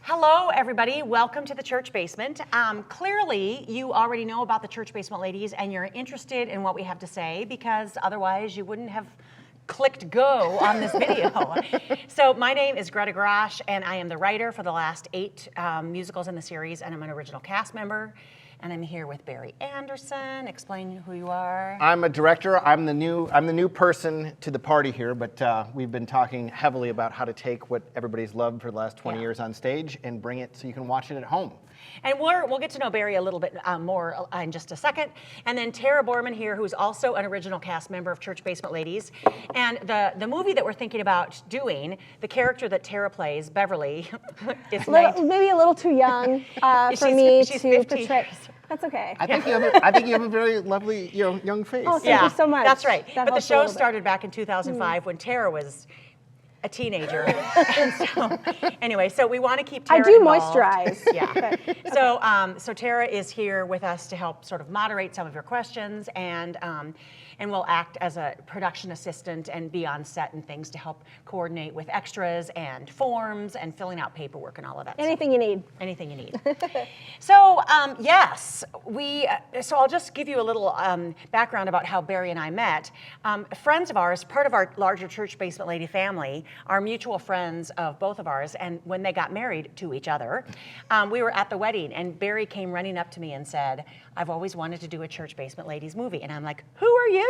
Hello, everybody. Welcome to the Church Basement. Clearly, you already know about the Church Basement ladies and you're interested in what we have to say because otherwise you wouldn't have clicked go on this video. So my name is Greta Grosh and I am the writer for the last 8 musicals in the series, and I'm an original cast member. And I'm here with Barry Anderson. Explain who you are. I'm a director. I'm the new person to the party here, but we've been talking heavily about how to take what everybody's loved for the last 20 years on stage and bring it so you can watch it at home. And we'll get to know Barry a little bit more in just a second. And then Tara Borman here, who's also an original cast member of Church Basement Ladies. And the movie that we're thinking about doing, the character that Tara plays, Beverly, is maybe a little too young for me to portray. That's okay. I think you have a very lovely young face. Oh, thank you so much. That's right. That but the show started back in 2005 when Tara was a teenager. And so, anyway, so we want to keep Tara involved. Moisturize. Yeah. So, so Tara is here with us to help sort of moderate some of your questions, and we'll act as a production assistant and be on set and things to help coordinate with extras and forms and filling out paperwork and all of that. Anything you need. Anything you need. So yes, so I'll just give you a little background about how Barry and I met. Friends of ours, part of our larger Church Basement Lady family, are mutual friends of both of ours, and when they got married to each other, we were at the wedding, and Barry came running up to me and said, "I've always wanted to do a Church Basement Ladies movie." And I'm like, "Who are you?"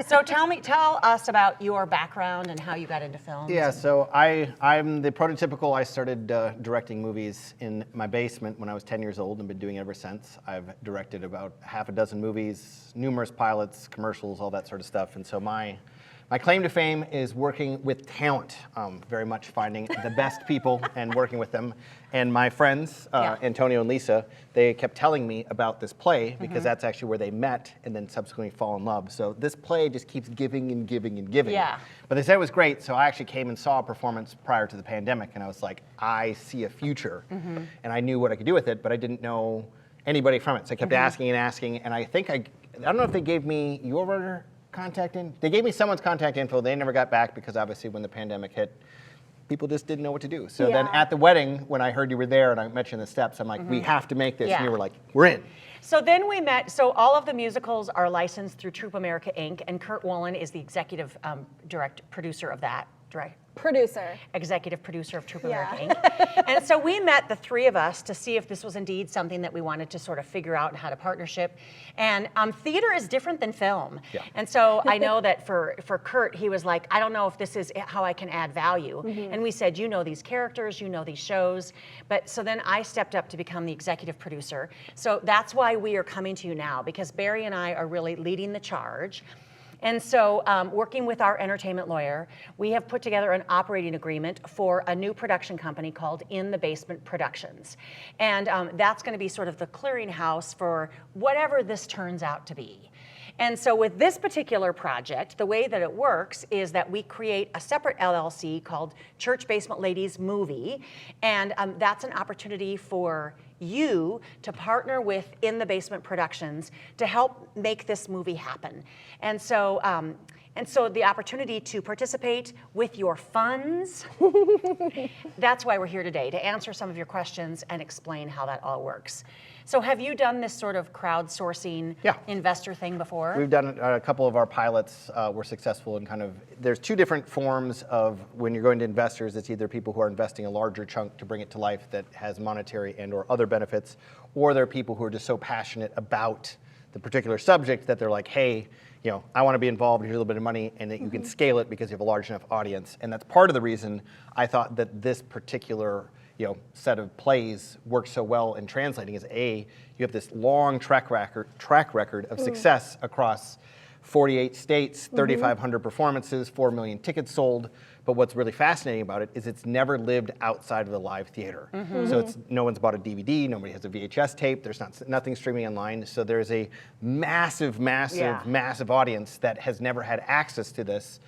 So tell us about your background and how you got into film. Yeah, so I'm the prototypical. I started directing movies in my basement when I was 10 years old and been doing it ever since. I've directed about half a dozen movies, numerous pilots, commercials, all that sort of stuff. And so my claim to fame is working with talent, very much finding the best people and working with them. And my friends, Antonio and Lisa, they kept telling me about this play because that's actually where they met and then subsequently fall in love. So this play just keeps giving and giving and giving. Yeah. But they said it was great, so I actually came and saw a performance prior to the pandemic, and I was like, I see a future. And I knew what I could do with it, but I didn't know anybody from it. So I kept asking and asking, and I think I don't know if they gave me your contact info. They gave me someone's contact info. They never got back because obviously when the pandemic hit, people just didn't know what to do. So then at the wedding, when I heard you were there and I met you in the steps, I'm like, we have to make this. And you were like, we're in. So then we met, so all of the musicals are licensed through Troupe America Inc., and Kurt Wolin is the executive producer of that. Executive producer of Troupe America Inc. And so we met, the three of us, to see if this was indeed something that we wanted to sort of figure out and how to partnership. And theater is different than film. Yeah. And so I know that for Kurt, he was like, I don't know if this is how I can add value. And we said, you know these characters, you know these shows. But so then I stepped up to become the executive producer. So that's why we are coming to you now, because Barry and I are really leading the charge. And so working with our entertainment lawyer, we have put together an operating agreement for a new production company called In the Basement Productions. And that's going to be sort of the clearinghouse for whatever this turns out to be. And so with this particular project, the way that it works is that we create a separate LLC called Church Basement Ladies Movie, and that's an opportunity for you to partner with In the Basement Productions to help make this movie happen. And so the opportunity to participate with your funds, that's why we're here today, to answer some of your questions and explain how that all works. So have you done this sort of crowdsourcing investor thing before? We've done a couple of our pilots were successful in there's 2 different forms of when you're going to investors. It's either people who are investing a larger chunk to bring it to life that has monetary and or other benefits, or there are people who are just so passionate about the particular subject that they're like, hey, I want to be involved, here's a little bit of money, and that you can scale it because you have a large enough audience. And that's part of the reason I thought that this particular set of plays works so well in translating is you have this long track record of success across 48 states, 3,500 performances, 4 million tickets sold. But what's really fascinating about it is it's never lived outside of the live theater. So no one's bought a DVD, nobody has a VHS tape, there's nothing streaming online. So there's a massive audience that has never had access to this,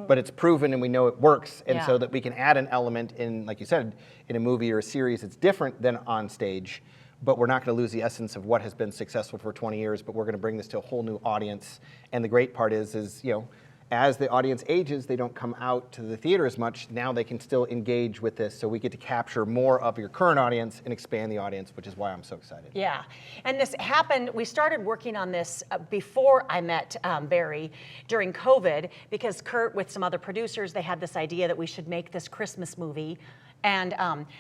but it's proven and we know it works. And so that we can add an element in, like you said, in a movie or a series, it's different than on stage. But we're not going to lose the essence of what has been successful for 20 years, but we're going to bring this to a whole new audience. And the great part is as the audience ages, they don't come out to the theater as much. Now they can still engage with this, so we get to capture more of your current audience and expand the audience, which is why I'm so excited. Yeah, and this happened, we started working on this before I met Barry during COVID, because Kurt, with some other producers, they had this idea that we should make this Christmas movie. And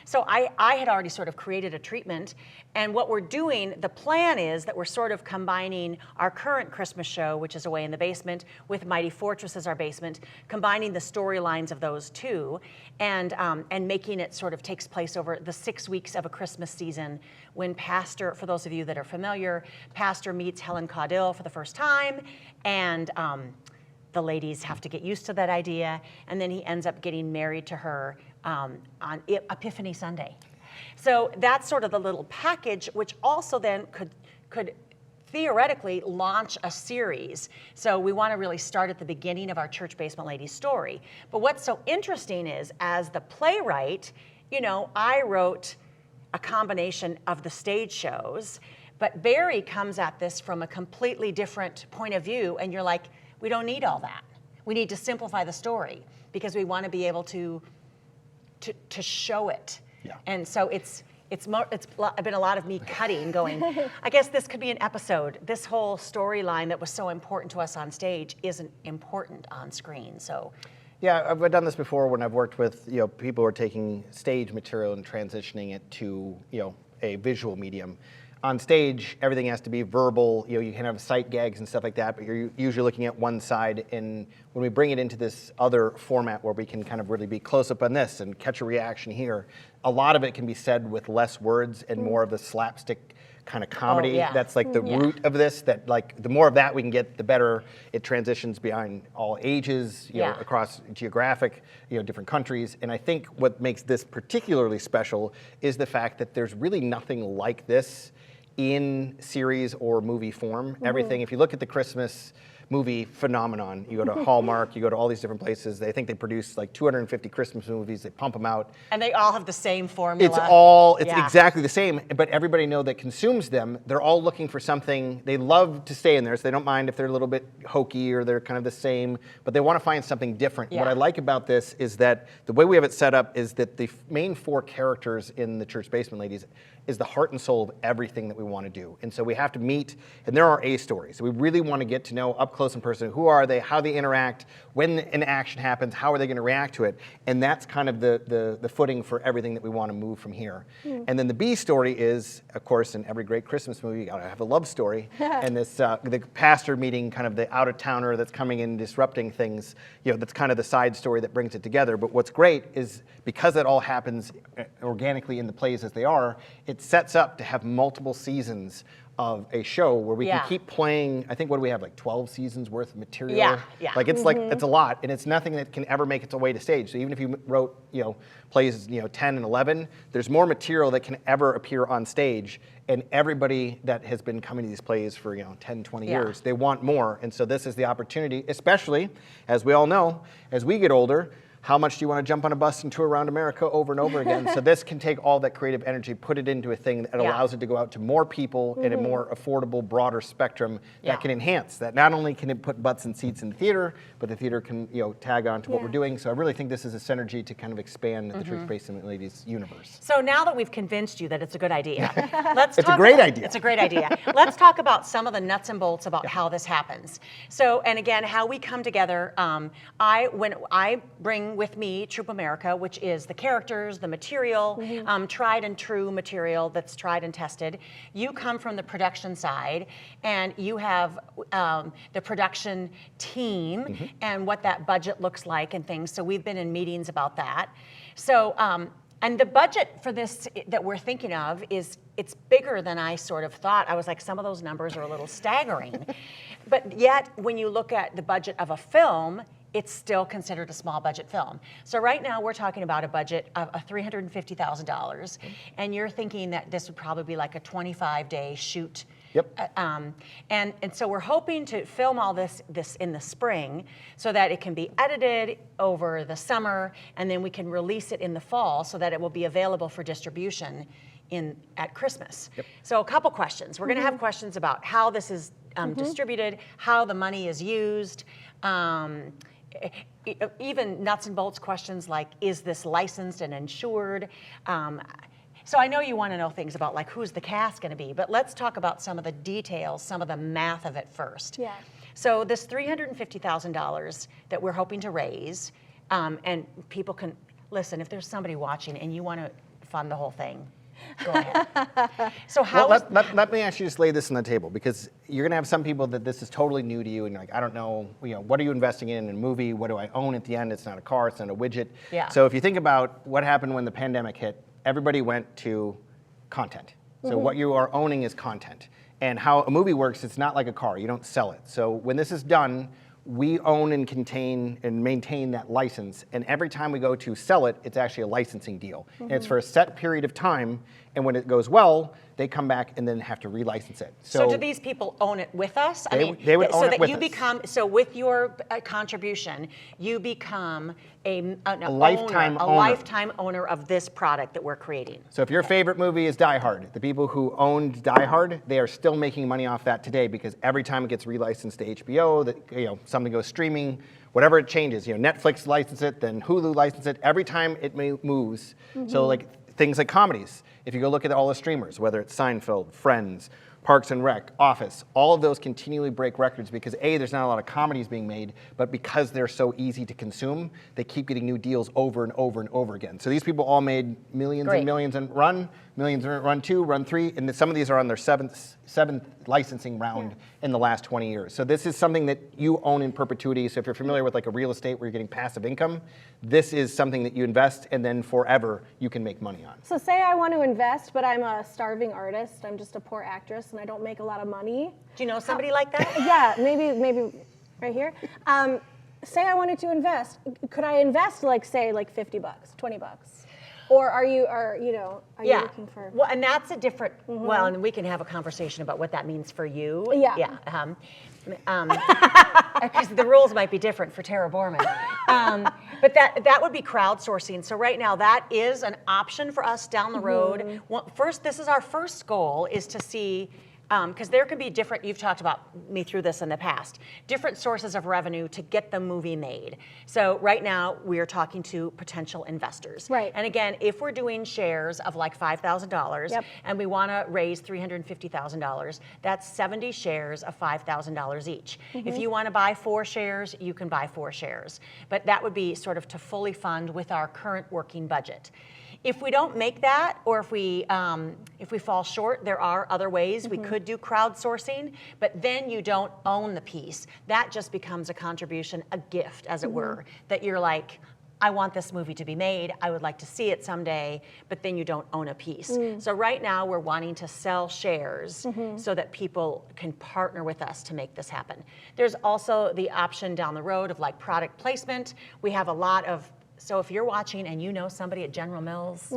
so I had already sort of created a treatment, and what we're doing, the plan is that we're sort of combining our current Christmas show, which is Away in the Basement, with Mighty Fortress as our basement, combining the storylines of those two, and making it sort of takes place over the 6 weeks of a Christmas season when Pastor, for those of you that are familiar, Pastor meets Helen Caudill for the first time, and the ladies have to get used to that idea, and then he ends up getting married to her on Epiphany Sunday. So that's sort of the little package, which also then could theoretically launch a series. So we want to really start at the beginning of our Church Basement Ladies story. But what's so interesting is, as the playwright, you know, I wrote a combination of the stage shows, but Barry comes at this from a completely different point of view, and you're like, we don't need all that. We need to simplify the story because we want to be able to show it. Yeah. And so it's been a lot of me cutting, going, I guess this could be an episode. This whole storyline that was so important to us on stage isn't important on screen. So yeah, I've done this before when I've worked with people who are taking stage material and transitioning it to a visual medium. On stage, everything has to be verbal. You can have sight gags and stuff like that, but you're usually looking at one side. And when we bring it into this other format where we can kind of really be close up on this and catch a reaction here, a lot of it can be said with less words and more of the slapstick kind of comedy. Oh, yeah. That's like the root of this. That like the more of that we can get, the better it transitions behind all ages, across geographic, different countries. And I think what makes this particularly special is the fact that there's really nothing like this in series or movie form. Everything, if you look at the Christmas movie phenomenon, you go to Hallmark, you go to all these different places, they think they produce like 250 Christmas movies, they pump them out. And they all have the same formula. It's exactly the same, but everybody that consumes them, they're all looking for something. They love to stay in there, so they don't mind if they're a little bit hokey or they're kind of the same, but they want to find something different. Yeah. What I like about this is that the way we have it set up is that the main four characters in the Church Basement Ladies is the heart and soul of everything that we want to do. And so we have to meet, and there are A stories. So we really want to get to know up close and personal, who are they, how they interact, when an action happens, how are they going to react to it? And that's kind of the footing for everything that we want to move from here. And then the B story is, of course, in every great Christmas movie, you got to have a love story. And this, the pastor meeting kind of the out-of-towner that's coming in disrupting things, that's kind of the side story that brings it together. But what's great is because it all happens organically in the plays as they are, it sets up to have multiple seasons of a show where we can keep playing. I think, what do we have, like 12 seasons worth of material? Yeah. Like it's like it's a lot, and it's nothing that can ever make its way to stage. So even if you wrote plays 10 and 11, there's more material that can ever appear on stage. And everybody that has been coming to these plays for 10, 20 years, they want more. And so this is the opportunity, especially as we all know, as we get older. How much do you want to jump on a bus and tour around America over and over again? So this can take all that creative energy, put it into a thing that allows it to go out to more people in a more affordable, broader spectrum that can enhance. That not only can it put butts and seats in the theater, but the theater can tag on to what we're doing. So I really think this is a synergy to kind of expand the Church Basement Ladies universe. So now that we've convinced you that it's a good idea, It's a great idea. It's a great idea. Let's talk about some of the nuts and bolts about how this happens. So, and again, how we come together. When I bring with me Troop America, which is the characters, the material, tried and true material that's tried and tested. You come from the production side, and you have the production team and what that budget looks like and things. So we've been in meetings about that. So, and the budget for this that we're thinking of it's bigger than I sort of thought. I was like, some of those numbers are a little staggering. But yet, when you look at the budget of a film, it's still considered a small budget film. So right now we're talking about a budget of $350,000, and you're thinking that this would probably be like a 25-day shoot. Yep. And so we're hoping to film all this in the spring so that it can be edited over the summer, and then we can release it in the fall so that it will be available for distribution at Christmas. Yep. So a couple questions. We're going to have questions about how this is distributed, how the money is used, Even nuts and bolts questions like, is this licensed and insured? So I know you want to know things about like who's the cast going to be, but let's talk about some of the details, some of the math of it first. Yeah. So this $350,000 that we're hoping to raise, and people can, listen, if there's somebody watching and you want to fund the whole thing, go ahead. So how? Well, let me actually just lay this on the table, because you're going to have some people that this is totally new to you, and you're like, I don't know, what are you investing in a movie? What do I own at the end? It's not a car, it's not a widget. Yeah. So if you think about what happened when the pandemic hit, everybody went to content. So what you are owning is content. And how a movie works, it's not like a car. You don't sell it. So when this is done, we own and contain and maintain that license. And every time we go to sell it, it's actually a licensing deal. And it's for a set period of time. And when it goes well, they come back and then have to relicense it. So do these people own it with us? They would own it with us. So with your contribution, you become a lifetime owner of this product that we're creating. So if your favorite movie is Die Hard, the people who owned Die Hard, they are still making money off that today, because every time it gets relicensed to HBO, that something goes streaming, whatever it changes, Netflix license it, then Hulu license it. Every time it moves, so like things like comedies. If you go look at all the streamers, whether it's Seinfeld, Friends, Parks and Rec, Office, all of those continually break records because A, there's not a lot of comedies being made, but because they're so easy to consume, they keep getting new deals over and over and over again. So these people all made millions and millions in run, millions in run 2, run 3, and some of these are on their seventh licensing round in the last 20 years. So this is something that you own in perpetuity. So if you're familiar with like a real estate where you're getting passive income, this is something that you invest and then forever you can make money on. So say I want to invest, but I'm a starving artist. I'm just a poor actress and I don't make a lot of money. Do you know somebody like that? Yeah, maybe right here. Say I wanted to invest. Could I invest like say like $50, $20? Or are you looking for? Well, and that's a different. Well, and we can have a conversation about what that means for you. Yeah. Yeah. Because the rules might be different for Tara Borman. But that would be crowdsourcing. So right now, that is an option for us down the road. Well, first, this is our first goal, is to see. Because there can be different, you've talked about me through this in the past, different sources of revenue to get the movie made. So right now, we are talking to potential investors. Right. And again, if we're doing shares of like $5,000 and we want to raise $350,000, that's 70 shares of $5,000 each. If you want to buy 4 shares, you can buy 4 shares. But that would be sort of to fully fund with our current working budget. If we don't make that, or if we fall short, there are other ways. We could do crowdsourcing, but then you don't own the piece. That just becomes a contribution, a gift, as it were, that you're like, I want this movie to be made, I would like to see it someday, but then you don't own a piece. So right now we're wanting to sell shares so that people can partner with us to make this happen. There's also the option down the road of like product placement. We have a lot of, so if you're watching and you know somebody at General Mills,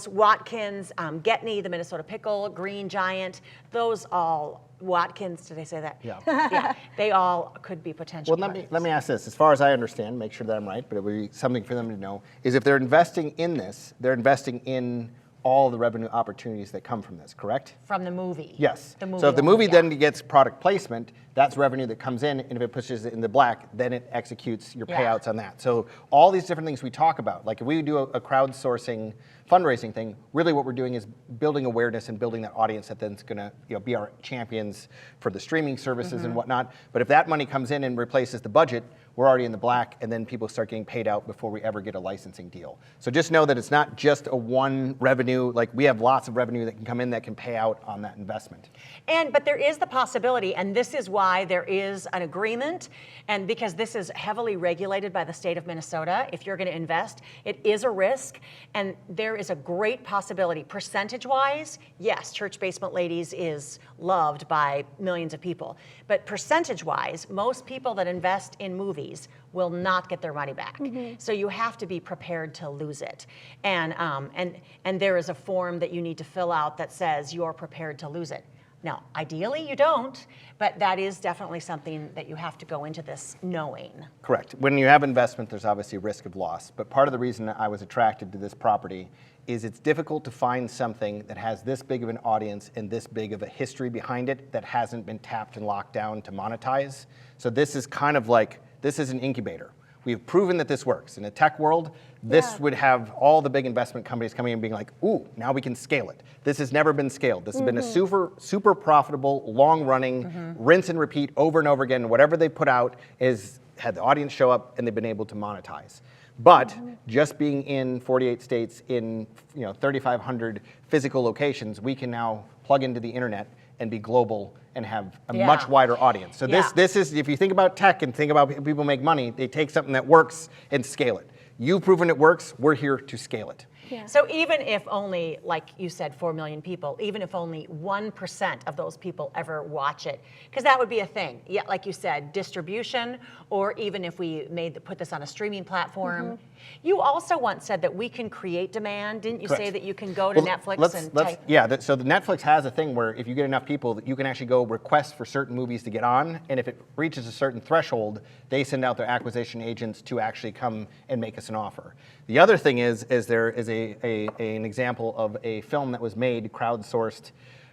Watkins, Getney, the Minnesota Pickle, Green Giant, those all, Watkins, did I say that? Yeah. Yeah, they all could be potential partners. Let me ask this. As far as I understand, make sure that I'm right, but it would be something for them to know, is if they're investing in this, they're investing in all the revenue opportunities that come from this, correct? From the movie. Yes. The movie so if the movie only, then gets product placement, that's revenue that comes in, and if it pushes it in the black, then it executes your payouts on that. So all these different things we talk about, like if we do a crowdsourcing fundraising thing, really what we're doing is building awareness and building that audience that then's gonna be our champions for the streaming services and whatnot. But if that money comes in and replaces the budget, we're already in the black, and then people start getting paid out before we ever get a licensing deal. So just know that it's not just a one revenue, like we have lots of revenue that can come in that can pay out on that investment. But there is the possibility, and this is why there is an agreement, and because this is heavily regulated by the state of Minnesota, if you're gonna invest, it is a risk, and there is a great possibility. Percentage-wise, yes, Church Basement Ladies is loved by millions of people, but percentage-wise, most people that invest in movies will not get their money back. So you have to be prepared to lose it. And there is a form that you need to fill out that says you're prepared to lose it. Now, ideally you don't, but that is definitely something that you have to go into this knowing. Correct. When you have investment, there's obviously risk of loss. But part of the reason I was attracted to this property is it's difficult to find something that has this big of an audience and this big of a history behind it that hasn't been tapped and locked down to monetize. So this is kind of like, this is an incubator. We've proven that this works. In a tech world, this would have all the big investment companies coming in and being like, ooh, now we can scale it. This has never been scaled. This has been a super profitable, long-running, rinse and repeat over and over again. Whatever they put out is had the audience show up and they've been able to monetize. But just being in 48 states in 3,500 physical locations, we can now plug into the internet and be global and have a much wider audience. So this is, if you think about tech and think about people make money, they take something that works and scale it. You've proven it works, we're here to scale it. Yeah. So even if only, like you said, 4 million people, even if only 1% of those people ever watch it, because that would be a thing. Yeah, like you said, distribution, or even if we put this on a streaming platform. You also once said that we can create demand. Didn't you say that you can go to Netflix and type? Yeah, so the Netflix has a thing where if you get enough people, that you can actually go request for certain movies to get on, and if it reaches a certain threshold, they send out their acquisition agents to actually come and make us an offer. The other thing is there is an example of a film that was made, crowdsourced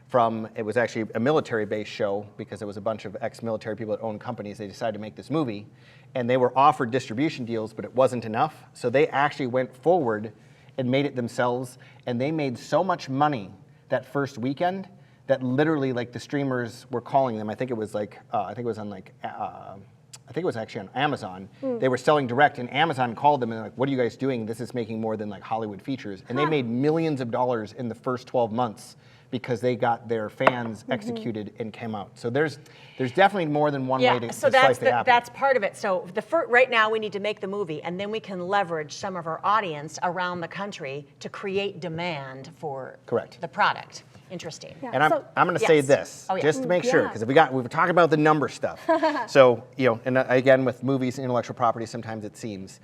from, it was actually a military-based show because it was a bunch of ex-military people that owned companies. They decided to make this movie, and they were offered distribution deals, but it wasn't enough. So they actually went forward and made it themselves, and they made so much money that first weekend that literally, like, the streamers were calling them. I think it was like, I think it was actually on Amazon. They were selling direct, and Amazon called them and like, what are you guys doing? This is making more than like Hollywood features. And they made millions of dollars in the first 12 months because they got their fans executed and came out. So there's definitely more than one way to slice the apple. That's part of it. So right now we need to make the movie, and then we can leverage some of our audience around the country to create demand for the product. Interesting. Yeah. And I'm going to say this, just to make sure, because we were talking about the number stuff. So, and again, with movies and intellectual property, sometimes it seems,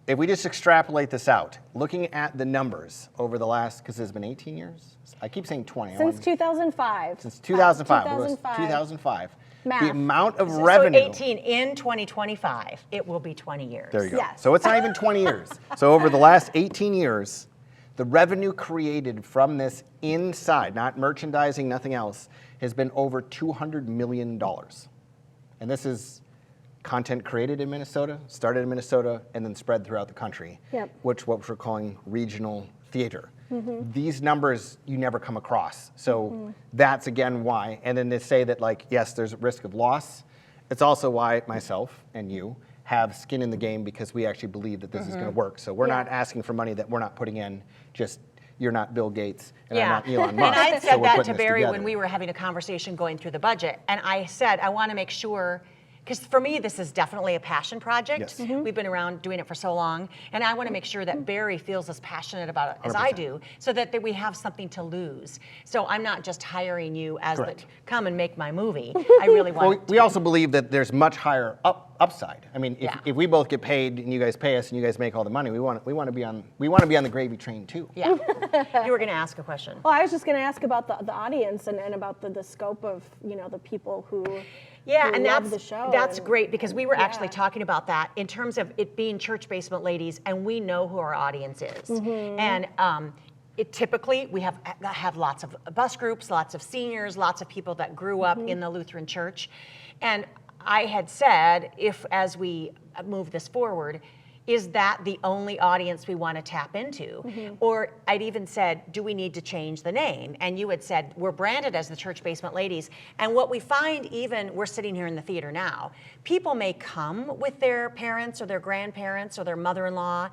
if we just extrapolate this out, looking at the numbers over the last, because it's been 18 years? I keep saying 20. Since 2005. Since 2005. 2005. Math. The amount of revenue. So 18 in 2025, it will be 20 years. There you go. Yes. So it's not even 20 years. So over the last 18 years, the revenue created from this inside, not merchandising, nothing else, has been over $200 million. And this is content created in Minnesota, started in Minnesota, and then spread throughout the country, which what we're calling regional theater. These numbers you never come across. So that's again why. And then to say that, like, yes, there's a risk of loss. It's also why myself and you have skin in the game, because we actually believe that this is going to work. So we're not asking for money that we're not putting in. Just, you're not Bill Gates and I'm not Elon Musk. And I said so that to Barry when we were having a conversation going through the budget. And I said, I want to make sure, because for me, this is definitely a passion project. Yes. We've been around doing it for so long. And I want to make sure that Barry feels as passionate about it as I do, so that we have something to lose. So I'm not just hiring you as come and make my movie. I really want we also believe that there's much higher upside. I mean, if we both get paid and you guys pay us and you guys make all the money, we want to be on the gravy train too. Yeah. You were going to ask a question. Well, I was just going to ask about the audience and about the scope of the people who and love the show. That's great, because we were actually talking about that in terms of it being Church Basement Ladies, and we know who our audience is. And typically we have lots of bus groups, lots of seniors, lots of people that grew up in the Lutheran Church. And I had said, if as we move this forward, is that the only audience we want to tap into? Or I'd even said, do we need to change the name? And you had said, we're branded as the Church Basement Ladies. And what we find, even, we're sitting here in the theater now, people may come with their parents or their grandparents or their mother-in-law,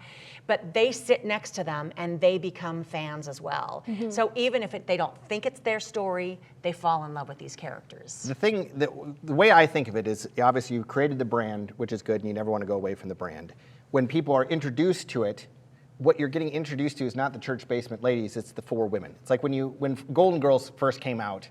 but they sit next to them and they become fans as well. So even if they don't think it's their story, they fall in love with these characters. The way I think of it is, obviously you created the brand, which is good, and you never want to go away from the brand. When people are introduced to it, what you're getting introduced to is not the Church Basement Ladies, it's the 4 women. It's like when Golden Girls first came out,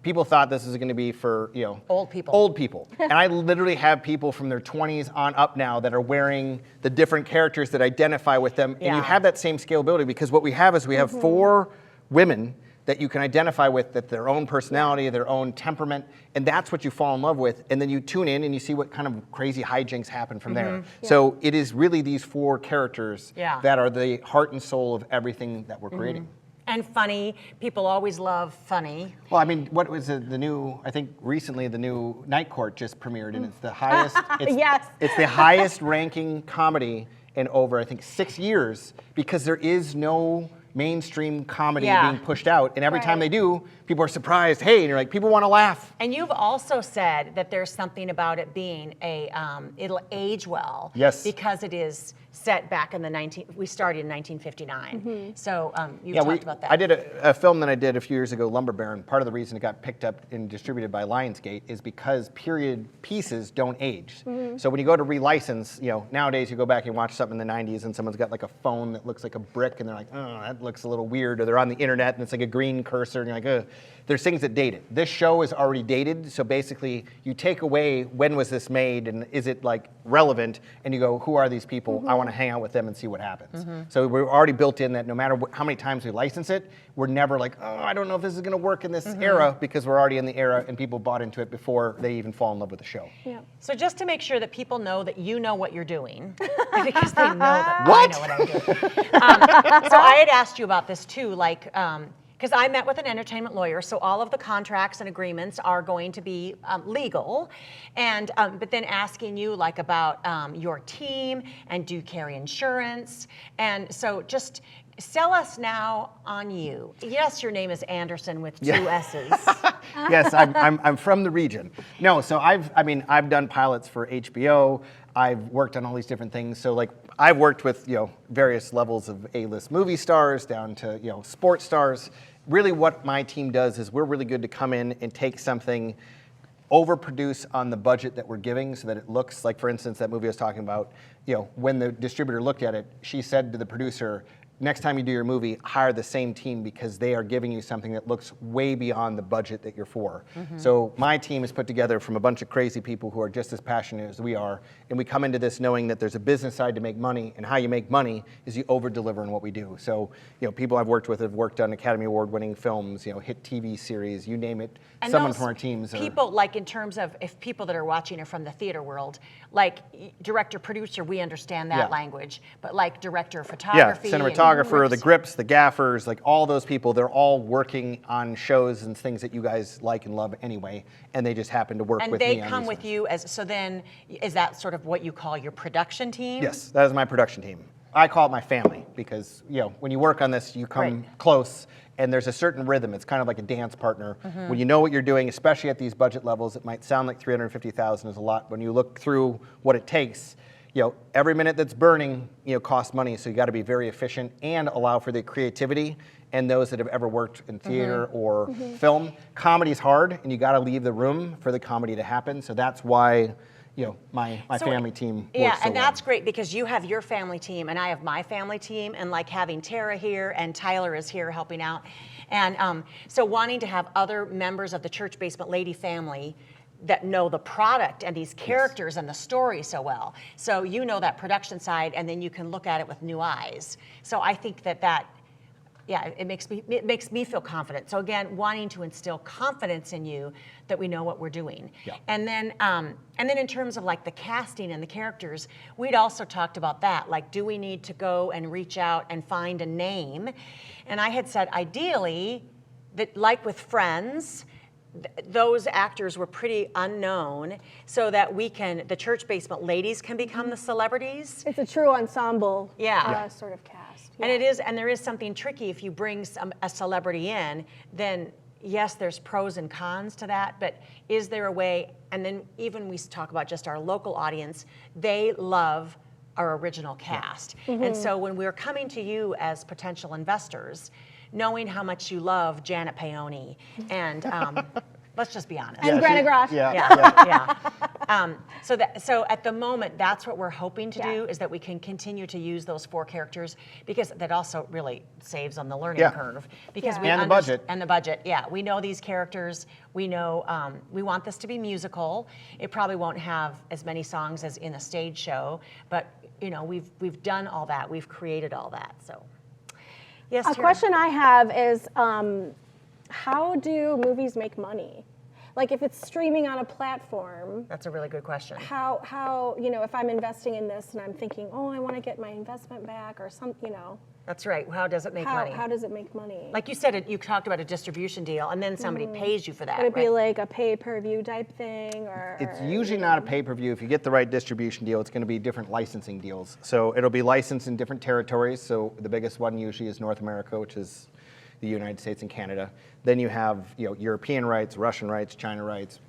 people thought this was going to be for, old people. Old people. And I literally have people from their 20s on up now that are wearing the different characters that identify with them. And you have that same scalability, because what we have is we have 4 women that you can identify with, that their own personality, their own temperament, and that's what you fall in love with. And then you tune in and you see what kind of crazy hijinks happen from there. So it is really these 4 characters that are the heart and soul of everything that we're creating. And funny. People always love funny. Well, I mean, what was the new, I think recently the new Night Court just premiered, and it's the highest, it's the highest ranking comedy in over, I think, 6 years, because there is no mainstream comedy being pushed out, and every time they do, people are surprised. Hey, and you're like, people want to laugh. And you've also said that there's something about it being it'll age well. Yes. Because it is set back in we started in 1959. So you talked about that. I did a film that I did a few years ago, Lumber Baron. Part of the reason it got picked up and distributed by Lionsgate is because period pieces don't age. So when you go to relicense, nowadays you go back and watch something in the 90s and someone's got like a phone that looks like a brick and they're like, oh, that looks a little weird. Or they're on the internet and it's like a green cursor and you're like, oh. There's things that date it. This show is already dated, so basically you take away when was this made and is it like relevant, and you go, who are these people? I want to hang out with them and see what happens. So we're already built in that no matter how many times we license it, we're never like, oh, I don't know if this is going to work in this era, because we're already in the era and people bought into it before they even fall in love with the show. Yeah. So just to make sure that people know that you know what you're doing, because they know that I know what I'm doing. So I had asked you about this too, like, because I met with an entertainment lawyer, so all of the contracts and agreements are going to be legal, and but then asking you like about your team, and do you carry insurance, and so just sell us now on you. Yes, your name is Anderson with 2 S's. Yes, I'm from the region. No, so I've done pilots for HBO. I've worked on all these different things. So like I've worked with various levels of A-list movie stars down to sports stars. Really what my team does is we're really good to come in and take something, overproduce on the budget that we're giving so that it looks like, for instance, that movie I was talking about, when the distributor looked at it, she said to the producer, next time you do your movie, hire the same team because they are giving you something that looks way beyond the budget that you're for. So my team is put together from a bunch of crazy people who are just as passionate as we are, and we come into this knowing that there's a business side to make money, and how you make money is you over-deliver in what we do. So people I've worked with have worked on Academy Award-winning films, hit TV series, you name it. And someone from our teams. People, like in terms of if people that are watching are from the theater world, like director, producer, we understand that language, but like director of photography. Cinematographer, the grips, the gaffers, like all those people, they're all working on shows and things that you guys like and love anyway, and they just happen to work with me on And they come with you so then, is that sort of what you call your production team? Yes, that is my production team. I call it my family because, when you work on this, you come close, and there's a certain rhythm. It's kind of like a dance partner. When you know what you're doing, especially at these budget levels, it might sound like $350,000 is a lot. When you look through what it takes, every minute that's burning, costs money. So you got to be very efficient and allow for the creativity. And those that have ever worked in theater or film, comedy's hard, and you got to leave the room for the comedy to happen. So that's why my family team works so and that's great because you have your family team and I have my family team, and like having Tara here and Tyler is here helping out. And so wanting to have other members of the Church Basement Lady family that know the product and these characters and the story so well. So that production side, and then you can look at it with new eyes. So I think that it makes me feel confident. So again, wanting to instill confidence in you that we know what we're doing. Yeah. And then in terms of like the casting and the characters, we'd also talked about that. Like, do we need to go and reach out and find a name? And I had said ideally that, like with Friends, those actors were pretty unknown, so that the Church Basement Ladies can become the celebrities. It's a true ensemble sort of cast. Yeah. And there is something tricky if you bring a celebrity in, then yes, there's pros and cons to that, but is there a way, and then even we talk about just our local audience, they love our original cast. And so when we're coming to you as potential investors, knowing how much you love Janet Paoni and let's just be honest. And Greta Grosh. So at the moment, that's what we're hoping to do, is that we can continue to use those 4 characters, because that also really saves on the learning curve. Because and the budget. And the budget, we know these characters. We know we want this to be musical. It probably won't have as many songs as in a stage show, but we've done all that. We've created all that. So, yes. A question I have is, How do movies make money? Like if it's streaming on a platform. That's a really good question. How if I'm investing in this and I'm thinking, oh, I want to get my investment back or something, That's right. How does it make money? How does it make money? Like you said, you talked about a distribution deal, and then somebody pays you for that. Would it be right? like a pay-per-view type thing, or? It's usually not a pay-per-view. If you get the right distribution deal, it's going to be different licensing deals. So it'll be licensed in different territories. So the biggest one usually is North America, which is the United States and Canada. Then you have European rights, Russian rights, China rights,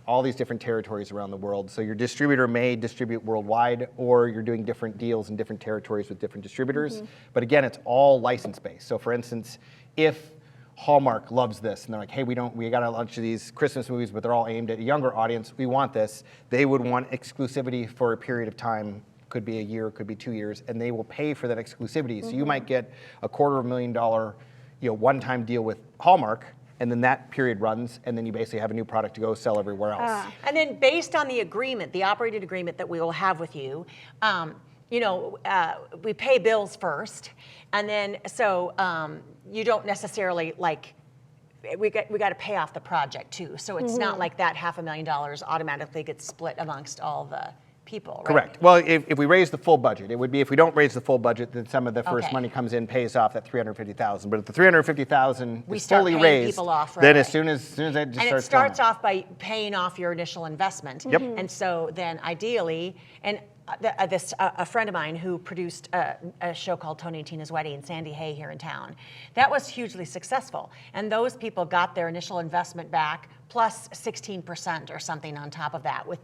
all these different territories around the world. So your distributor may distribute worldwide, or you're doing different deals in different territories with different distributors. But again, it's all license-based. So for instance, if Hallmark loves this and they're like, hey, we got a bunch of these Christmas movies, but they're all aimed at a younger audience, we want this, they would want exclusivity for a period of time. Could be a year, could be 2 years, and they will pay for that exclusivity. So you might get a $250,000 one-time deal with Hallmark, and then that period runs, and then you basically have a new product to go sell everywhere else. And then based on the agreement, the operated agreement that we will have with you, we pay bills first, and then so you don't necessarily we got to pay off the project too. So it's not like that $500,000 automatically gets split amongst all the people, right? Correct. Well, if we raise the full budget, it would be if we don't raise the full budget, then some of the first money comes in, pays off that $350,000. But if the $350,000 is fully raised, people off right then away. as soon as that just And it starts starts off by paying off your initial investment. Yep. And so then ideally, and a friend of mine who produced a show called Tony and Tina's Wedding, Sandy Hay, here in town, that was hugely successful. And those people got their initial investment back plus 16% or something on top of that with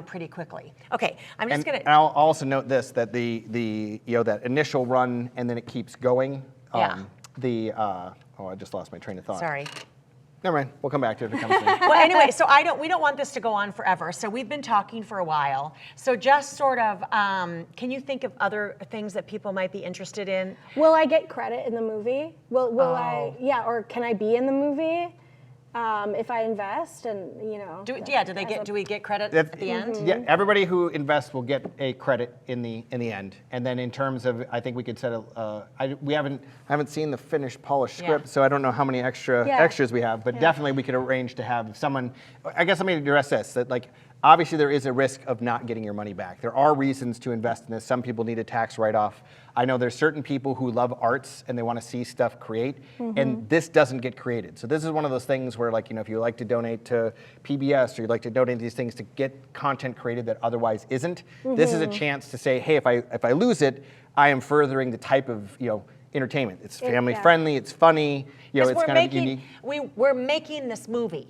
pretty quickly. Okay, I'm just going to. I'll also note this, that the that initial run and then it keeps going. Yeah. I just lost my train of thought. Sorry. Never mind. We'll come back to it if it comes to me. Well, anyway, so we don't want this to go on forever. So we've been talking for a while. So just sort of, can you think of other things that people might be interested in? Will I get credit in the movie? Will I? Yeah, or can I be in the movie? If I invest and Do we get credit at the end? Yeah, everybody who invests will get a credit in the end. And then in terms of, I think we could set I haven't seen the finished polished script, so I don't know how many extras we have, but definitely we could arrange to have someone. I guess let me address this, that obviously there is a risk of not getting your money back. There are reasons to invest in this. Some people need a tax write-off. I know there's certain people who love arts and they want to see stuff create, and this doesn't get created. So this is one of those things where if you like to donate to PBS or you like to donate these things to get content created that otherwise isn't, this is a chance to say, hey, if I lose it, I am furthering the type of entertainment. It's family friendly, it's funny, it's kind of unique. We're making this movie.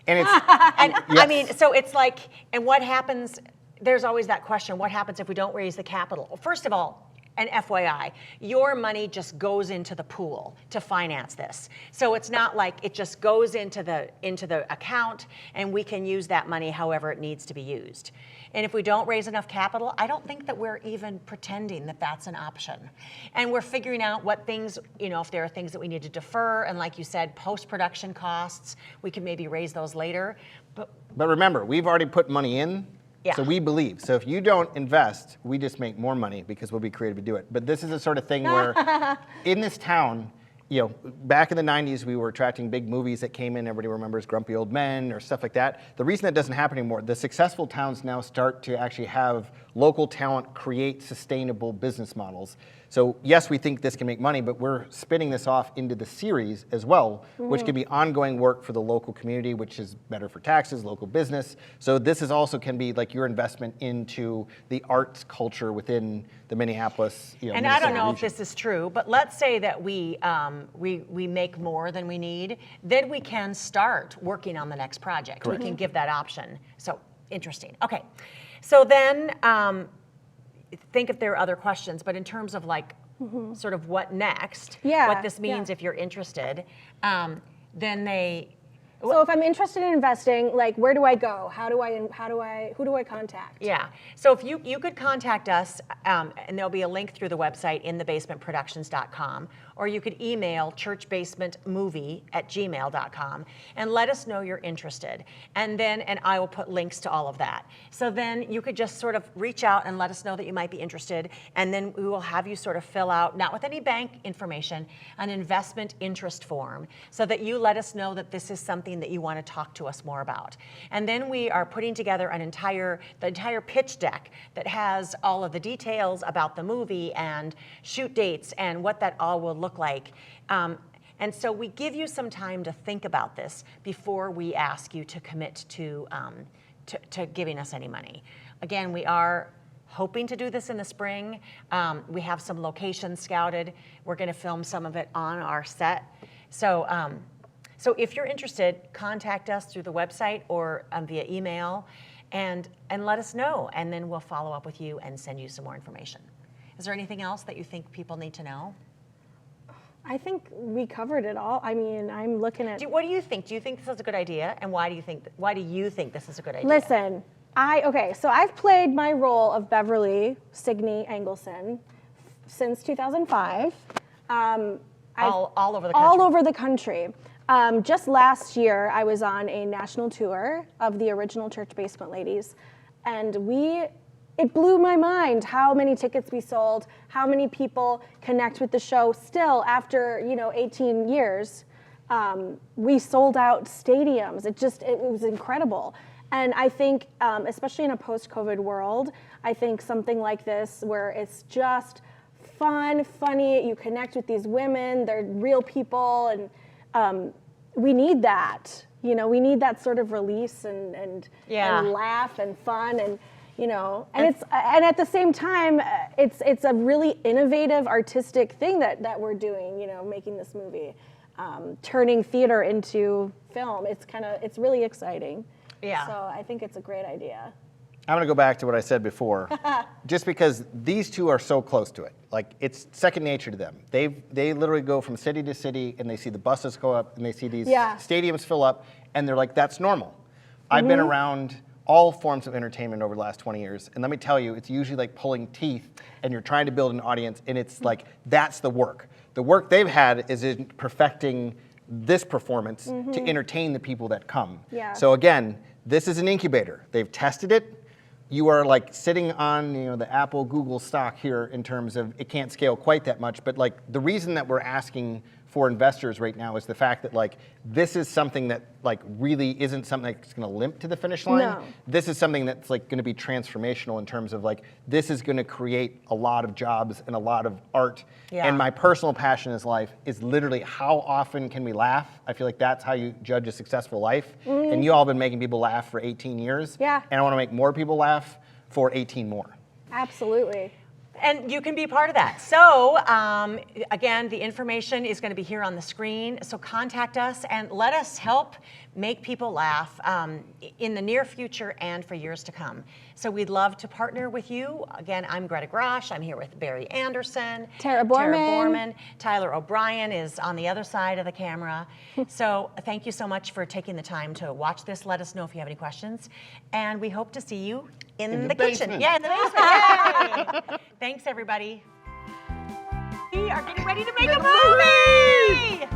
And it's I mean, so it's and what happens, there's always that question, what happens if we don't raise the capital? Well, first of all, and FYI, your money just goes into the pool to finance this. So it's not like it just goes into the account and we can use that money however it needs to be used. And if we don't raise enough capital, I don't think that we're even pretending that that's an option. And we're figuring out what things, if there are things that we need to defer, and like you said, post-production costs, we can maybe raise those later. But remember, we've already put money in. Yeah. So we believe. So if you don't invest, we just make more money because we'll be creative to do it. But this is the sort of thing where in this town, back in the 90s, we were attracting big movies that came in. Everybody remembers Grumpy Old Men or stuff like that. The reason that doesn't happen anymore, the successful towns now start to actually have local talent create sustainable business models. So yes, we think this can make money, but we're spinning this off into the series as well, which can be ongoing work for the local community, which is better for taxes, local business. So this is also can be your investment into the arts culture within the Minneapolis. And I don't know if this is true, but let's say that we make more than we need, then we can start working on the next project. Correct. We can give that option. So interesting. Okay, so then. Think if there are other questions, but in terms of sort of what next, what this means if you're interested, then So if I'm interested in investing, like, where do I go? Who do I contact? Yeah. So if you could contact us, and there'll be a link through the website inthebasementproductions.com, or you could email churchbasementmovie@gmail.com and let us know you're interested. And I will put links to all of that. So then you could just sort of reach out and let us know that you might be interested, and then we will have you sort of fill out, not with any bank information, an investment interest form, so that you let us know that this is something that you want to talk to us more about. And then we are putting together the entire pitch deck that has all of the details about the movie and shoot dates and what that all will look like. And so we give you some time to think about this before we ask you to commit to giving us any money. Again, we are hoping to do this in the spring. We have some locations scouted. We're going to film some of it on our set. So if you're interested, contact us through the website or via email and let us know, and then we'll follow up with you and send you some more information. Is there anything else that you think people need to know? I think we covered it all. I mean, I'm looking at... What do you think? Do you think this is a good idea? And why do you think this is a good idea? Listen, so I've played my role of Beverly Signey Engelson since 2005. All over the country. All over the country. Just last year, I was on a national tour of the original Church Basement Ladies, and it blew my mind how many tickets we sold, how many people connect with the show still after 18 years. We sold out stadiums. It was incredible. And I think, especially in a post-COVID world, I think something like this where it's just fun, funny, you connect with these women, they're real people, and we need that. We need that sort of release and laugh and fun and at the same time it's a really innovative artistic thing that we're doing. Making this movie, turning theater into film. It's really exciting. Yeah. So I think it's a great idea. I'm going to go back to what I said before, just because these two are so close to it. Like, it's second nature to them. They literally go from city to city, and they see the buses go up, and they see these stadiums fill up, and they're like, that's normal. I've been around all forms of entertainment over the last 20 years, and let me tell you, it's usually like pulling teeth, and you're trying to build an audience, and it's like, that's the work. The work they've had is in perfecting this performance to entertain the people that come. Yeah. So again, this is an incubator. They've tested it. You are like sitting on the Apple, Google stock here in terms of it can't scale quite that much, but like the reason that we're asking for investors right now is the fact that like this is something that like really isn't something that's going to limp to the finish line. No. This is something that's like going to be transformational in terms of like this is going to create a lot of jobs and a lot of art. Yeah. And my personal passion in life is literally how often can we laugh? I feel like that's how you judge a successful life. And you all have been making people laugh for 18 years. Yeah. And I want to make more people laugh for 18 more. Absolutely. And you can be part of that. So again, the information is going to be here on the screen. So contact us and let us help make people laugh in the near future and for years to come. So we'd love to partner with you. Again, I'm Greta Grosh. I'm here with Barry Anderson. Tara Borman. Tyler O'Brien is on the other side of the camera. So thank you so much for taking the time to watch this. Let us know if you have any questions. And we hope to see you in the kitchen. basement. Yeah, in the basement. Yay! Thanks, everybody. We are getting ready to make a movie!